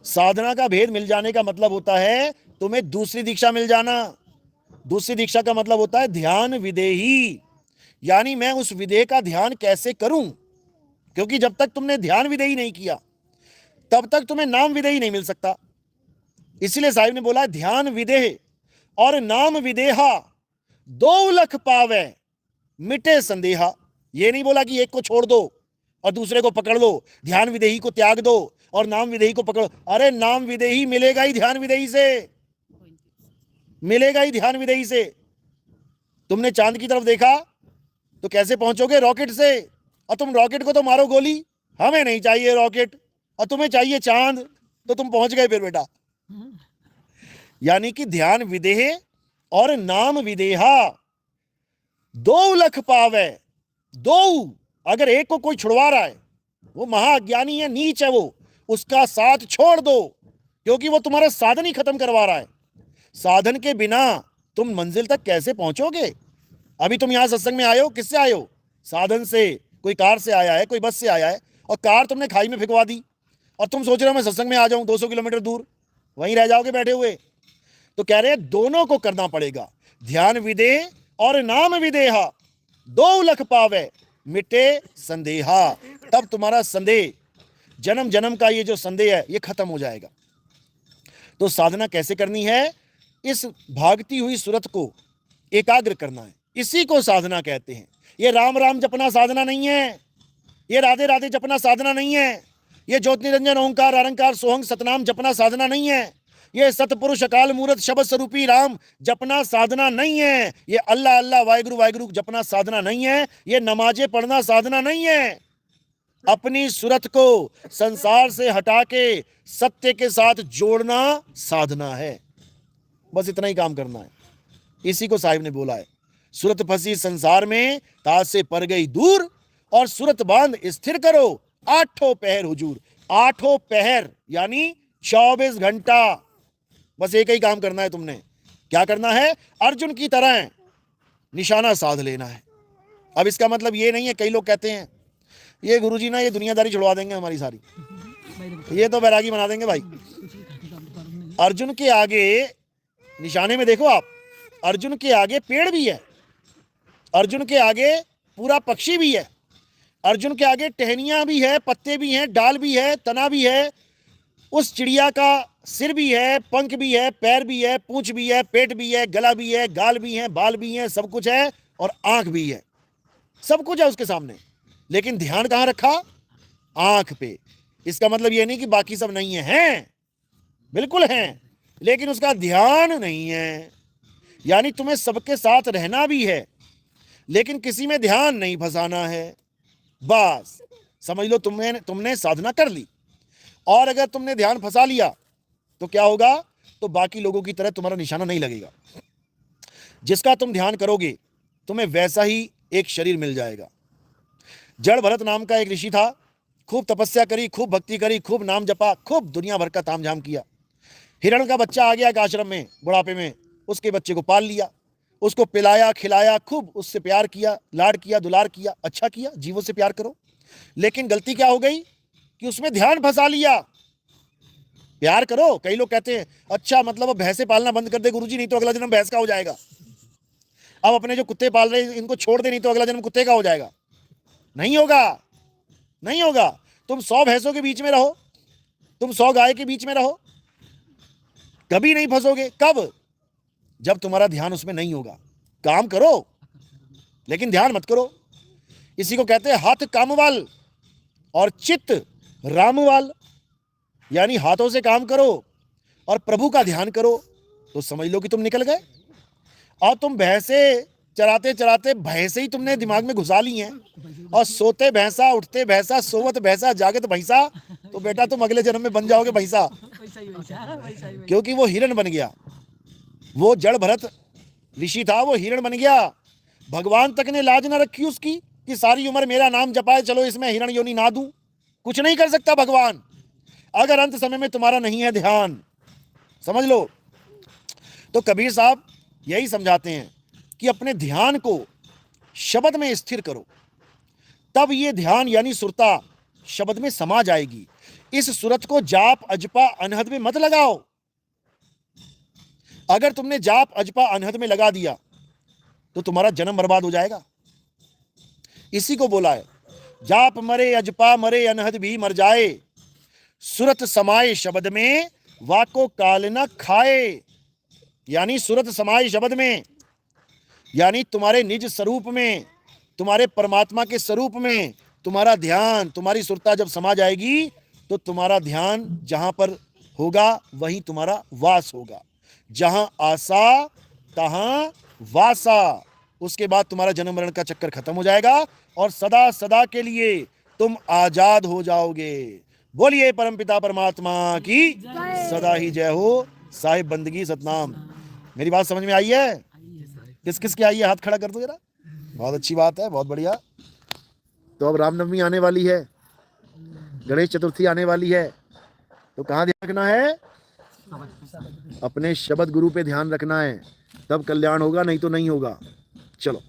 साधना का भेद मिल जाने का मतलब होता है तुम्हें दूसरी दीक्षा मिल जाना। दूसरी दीक्षा का मतलब होता है ध्यान विदेही, यानी मैं उस विदेह का ध्यान कैसे करूं, क्योंकि जब तक तुमने ध्यान विदेही नहीं किया तब तक तुम्हें नाम विदेही नहीं मिल सकता। इसलिए साहिब ने बोला ध्यान विदेह और नाम विदेहा दो लख पावे मिटे संदेहा। ये नहीं बोला कि एक को छोड़ दो और दूसरे को पकड़ लो, ध्यान विदेही को त्याग दो और नाम विदेही को पकड़ो। अरे नाम विदेही मिलेगा ही ध्यान विदेही से, मिलेगा ही ध्यान विदेही से। तुमने चांद की तरफ देखा तो कैसे पहुंचोगे? रॉकेट से। और तुम रॉकेट को तो मारो गोली, हमें नहीं चाहिए रॉकेट और तुम्हें चाहिए चांद, तो तुम पहुंच गए फिर बेटा। यानी कि ध्यान विदेह और नाम विदेहा दो लख पावे। दो, अगर एक को कोई छुड़वा रहा है वो महाअज्ञानी है, नीच है, वो उसका साथ छोड़ दो, क्योंकि वो तुम्हारा साधन ही खत्म करवा रहा है। साधन के बिना तुम मंजिल तक कैसे पहुंचोगे? अभी तुम यहां सत्संग में आए हो, किससे आए हो? साधन से। कोई कार से आया है, कोई बस से आया है, और कार तुमने खाई में फिकवा दी और तुम सोच रहे हो मैं सत्संग में आ जाऊं 200 किलोमीटर दूर, वहीं रह जाओगे बैठे हुए। तो कह रहे हैं दोनों को करना पड़ेगा, ध्यान विदेह और नाम विदेहा दो लख पावे मिटे संदेहा। तब तुम्हारा संदेह, जन्म जन्म का ये जो संदेह है, ये खत्म हो जाएगा। तो साधना कैसे करनी है? इस भागती हुई सूरत को एकाग्र करना है, इसी को साधना कहते हैं। ये राम राम जपना साधना नहीं है, ये राधे राधे जपना साधना नहीं है, ये ज्योति निरंजन ओंकार अरंकार सोहंग सतनाम जपना साधना नहीं है, ये सतपुरुष अकाल मूरत शब्द स्वरूपी राम जपना साधना नहीं है, ये अल्लाह अल्लाह वाहिगुरु वाहिगुरु जपना साधना नहीं है, ये नमाजें पढ़ना साधना नहीं है। अपनी सूरत को संसार से हटा के सत्य के साथ जोड़ना साधना है। बस इतना ही काम करना है। इसी को साहिब ने बोला है, सूरत फंसी संसार में ताज से पर गई दूर, और सूरत बांध स्थिर करो आठों पहर हुजूर। आठों पहर यानी 24 घंटा, बस एक ही काम करना है तुमने। क्या करना है? अर्जुन की तरह निशाना साध लेना है। अब इसका मतलब ये नहीं है, कई लोग कहते हैं ये गुरुजी ना ये दुनियादारी छुड़वा देंगे हमारी सारी, ये तो बैरागी बना देंगे भाई। अर्जुन के आगे निशाने में देखो आप, अर्जुन के आगे पेड़ भी है, अर्जुन के आगे पूरा पक्षी भी है, अर्जुन के आगे टहनियां भी है, पत्ते भी हैं, डाल भी है, तना भी है, उस चिड़िया का सिर भी है, पंख भी है, पैर भी है, पूंछ भी है, पेट भी है, गला भी है, गाल भी है, बाल भी है, सब कुछ है, और आंख भी है, सब कुछ है उसके सामने। लेकिन ध्यान कहां रखा? आंख पे। इसका मतलब यह नहीं कि बाकी सब नहीं है, हैं, बिल्कुल हैं, लेकिन उसका ध्यान नहीं है। यानी तुम्हें सबके साथ रहना भी है, लेकिन किसी में ध्यान नहीं फंसाना है। बस समझ लो तुमने साधना कर ली, और अगर तुमने ध्यान फंसा लिया तो क्या होगा? तो बाकी लोगों की तरह तुम्हारा निशाना नहीं लगेगा। जिसका तुम ध्यान करोगे तुम्हें वैसा ही एक शरीर मिल जाएगा। जड़ भरत नाम का एक ऋषि था, खूब तपस्या करी, खूब भक्ति करी, खूब नाम जपा, खूब दुनिया भर का तामझाम किया। हिरण का बच्चा आ गया एक आश्रम में बुढ़ापे में, उसके बच्चे को पाल लिया, उसको पिलाया खिलाया, खूब उससे प्यार किया, लाड किया, दुलार किया, अच्छा किया, जीवों से प्यार करो। लेकिन गलती क्या हो गई कि उसमें ध्यान फंसा लिया। प्यार करो, कई लोग कहते हैं अच्छा मतलब अब भैंसे पालना बंद कर दे गुरुजी, नहीं तो अगला जन्म भैंस का हो जाएगा। अब अपने जो कुत्ते पाल रहे हैं इनको छोड़ दे, नहीं तो अगला जन्म कुत्ते का हो जाएगा। नहीं होगा, नहीं होगा। तुम 100 भैंसों के बीच में रहो, तुम 100 गाय के बीच में रहो, कभी नहीं फंसोगे। कब? जब तुम्हारा ध्यान उसमें नहीं होगा। काम करो लेकिन ध्यान मत करो। इसी को कहते हैं हाथ कामवाल और चित्त रामवाल, यानी हाथों से काम करो और प्रभु का ध्यान करो, तो समझ लो कि तुम निकल गए। और तुम भैंसे चराते चराते भैंसे ही तुमने दिमाग में घुसा ली हैं, और सोते भैंसा, उठते भैंसा, सोवत भैंसा, जागत भैंसा, तो बेटा तुम अगले जन्म में बन जाओगे भैंसा, क्योंकि वो हिरण बन गया। वो जड़ भरत ऋषि था, वो हिरण बन गया। भगवान तक ने लाज ना रखी उसकी कि सारी उम्र मेरा नाम जपाए, चलो इसमें हिरण योनि ना दूं। कुछ नहीं कर सकता भगवान अगर अंत समय में तुम्हारा नहीं है ध्यान, समझ लो। तो कबीर साहब यही समझाते हैं कि अपने ध्यान को शब्द में स्थिर करो, तब ये ध्यान यानी सुरता शब्द में समा जाएगी। इस सूरत को जाप अजपा अनहद में मत लगाओ। अगर तुमने जाप अजपा अनहद में लगा दिया तो तुम्हारा जन्म बर्बाद हो जाएगा। इसी को बोला है, जाप मरे अजपा मरे अनहद भी मर जाए, सुरत समाये शब्द में वाको काल न खाए। यानी सुरत समाये शब्द में, यानी तुम्हारे निज स्वरूप में, तुम्हारे परमात्मा के स्वरूप में तुम्हारा ध्यान, तुम्हारी सुरता जब समा जाएगी तो तुम्हारा ध्यान जहां पर होगा वहीं तुम्हारा वास होगा। जहां आशा तहां वासा। उसके बाद तुम्हारा जन्म मरण का चक्कर खत्म हो जाएगा और सदा सदा के लिए तुम आजाद हो जाओगे। बोलिए परमपिता परमात्मा की सदा ही जय हो। साहिब बंदगी सतनाम। मेरी बात समझ में आई है? किस किस के आई है? हाथ खड़ा कर दो जरा। बहुत अच्छी बात है, बहुत बढ़िया। तो अब रामनवमी आने वाली है, गणेश चतुर्थी आने वाली है, तो कहाँ ध्यान रखना है? अपने शब्द गुरु पे ध्यान रखना है, तब कल्याण होगा, नहीं तो नहीं होगा। चलो।